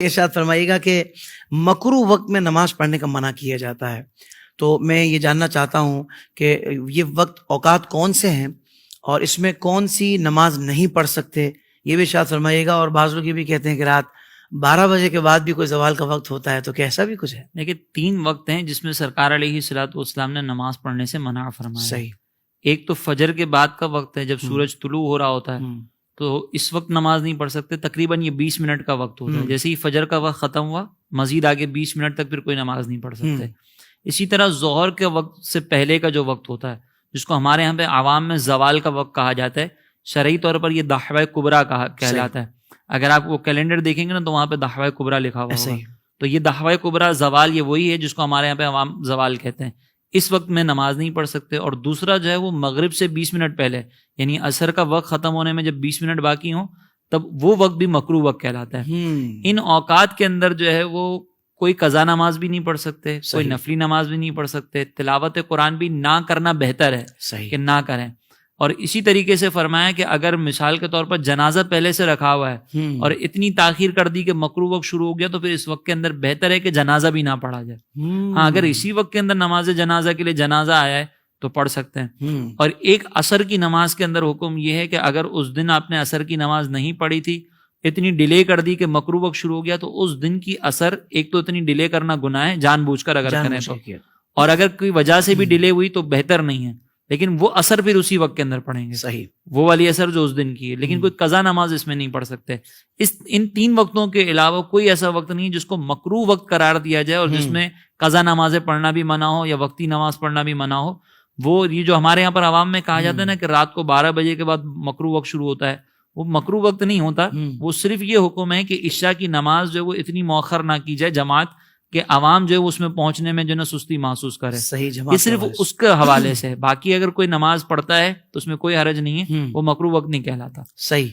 ارشاد فرمائیے گا کہ مکروہ وقت میں نماز پڑھنے کا منع کیا جاتا ہے، تو میں یہ جاننا چاہتا ہوں کہ یہ وقت اوقات کون سے ہیں اور اس میں کون سی نماز نہیں پڑھ سکتے، یہ بھی ارشاد فرمائیے گا۔ اور بعض لوگ یہ بھی کہتے ہیں کہ رات 12 بجے کے بعد بھی کوئی زوال کا وقت ہوتا ہے، تو کیا ایسا بھی کچھ ہے؟ دیکھیے 3 وقت ہیں جس میں سرکار علیہ الصلوۃ والسلام نے نماز پڑھنے سے منع فرمایا ہے۔ صحیح۔ ایک تو فجر کے بعد کا وقت ہے جب سورج طلوع ہو رہا ہوتا ہے، تو اس وقت نماز نہیں پڑھ سکتے، تقریباً یہ 20 منٹ کا وقت ہوتا ہے۔ جیسے ہی فجر کا وقت ختم ہوا مزید آگے 20 منٹ تک پھر کوئی نماز نہیں پڑھ سکتے۔ اسی طرح ظہر کے وقت سے پہلے کا جو وقت ہوتا ہے، جس کو ہمارے یہاں پہ عوام میں زوال کا وقت کہا جاتا ہے، شرعی طور پر یہ دحوہ کبریٰ کہلاتا ہے۔ اگر آپ وہ کیلنڈر دیکھیں گے نا تو وہاں پہ دحوہ کبریٰ لکھا ہوا ہوگا، تو یہ دحوہ کبریٰ زوال یہ وہی ہے جس کو ہمارے یہاں پہ عوام زوال کہتے ہیں۔ اس وقت میں نماز نہیں پڑھ سکتے۔ اور دوسرا جو ہے وہ مغرب سے 20 منٹ پہلے، یعنی عصر کا وقت ختم ہونے میں جب 20 منٹ باقی ہوں تب وہ وقت بھی مکروہ وقت کہلاتا ہے۔ ان اوقات کے اندر جو ہے وہ کوئی قضا نماز بھی نہیں پڑھ سکتے، کوئی نفلی نماز بھی نہیں پڑھ سکتے، تلاوت قرآن بھی نہ کرنا بہتر ہے کہ نہ کریں۔ اور اسی طریقے سے فرمایا کہ اگر مثال کے طور پر جنازہ پہلے سے رکھا ہوا ہے اور اتنی تاخیر کر دی کہ مکروہ وقت شروع ہو گیا، تو پھر اس وقت کے اندر بہتر ہے کہ جنازہ بھی نہ پڑھا جائے۔ ہاں، اگر اسی وقت کے اندر نماز جنازہ کے لیے جنازہ آیا ہے تو پڑھ سکتے ہیں۔ اور ایک عصر کی نماز کے اندر حکم یہ ہے کہ اگر اس دن آپ نے عصر کی نماز نہیں پڑھی تھی، اتنی ڈیلے کر دی کہ مکروہ وقت شروع ہو گیا، تو اس دن کی عصر، ایک تو اتنی ڈیلے کرنا گناہ ہے جان بوجھ کر اگر کریں تو، اور اگر کوئی وجہ سے بھی ڈیلے ہوئی تو بہتر نہیں ہے، لیکن وہ اثر پھر اسی وقت کے اندر پڑھیں گے، صحیح وہ والی اثر جو اس دن کی ہے، لیکن کوئی قضا نماز اس میں نہیں پڑھ سکتے۔ ان 3 وقتوں کے علاوہ کوئی ایسا وقت نہیں جس کو مکروہ وقت قرار دیا جائے اور جس میں قضا نمازیں پڑھنا بھی منع ہو یا وقتی نماز پڑھنا بھی منع ہو۔ وہ یہ جو ہمارے یہاں پر عوام میں کہا جاتا ہے نا کہ رات کو 12 بجے کے بعد مکروہ وقت شروع ہوتا ہے، وہ مکروہ وقت نہیں ہوتا، وہ صرف یہ حکم ہے کہ عشاء کی نماز جو وہ اتنی مؤخر نہ کی جائے جماعت کہ عوام جو ہے اس میں پہنچنے میں جو ہے سستی محسوس کرے۔ یہ صرف اس کے حوالے سے ہے، باقی اگر کوئی نماز پڑھتا ہے تو اس میں کوئی حرج نہیں ہے، وہ مکروہ وقت نہیں کہلاتا۔ صحیح۔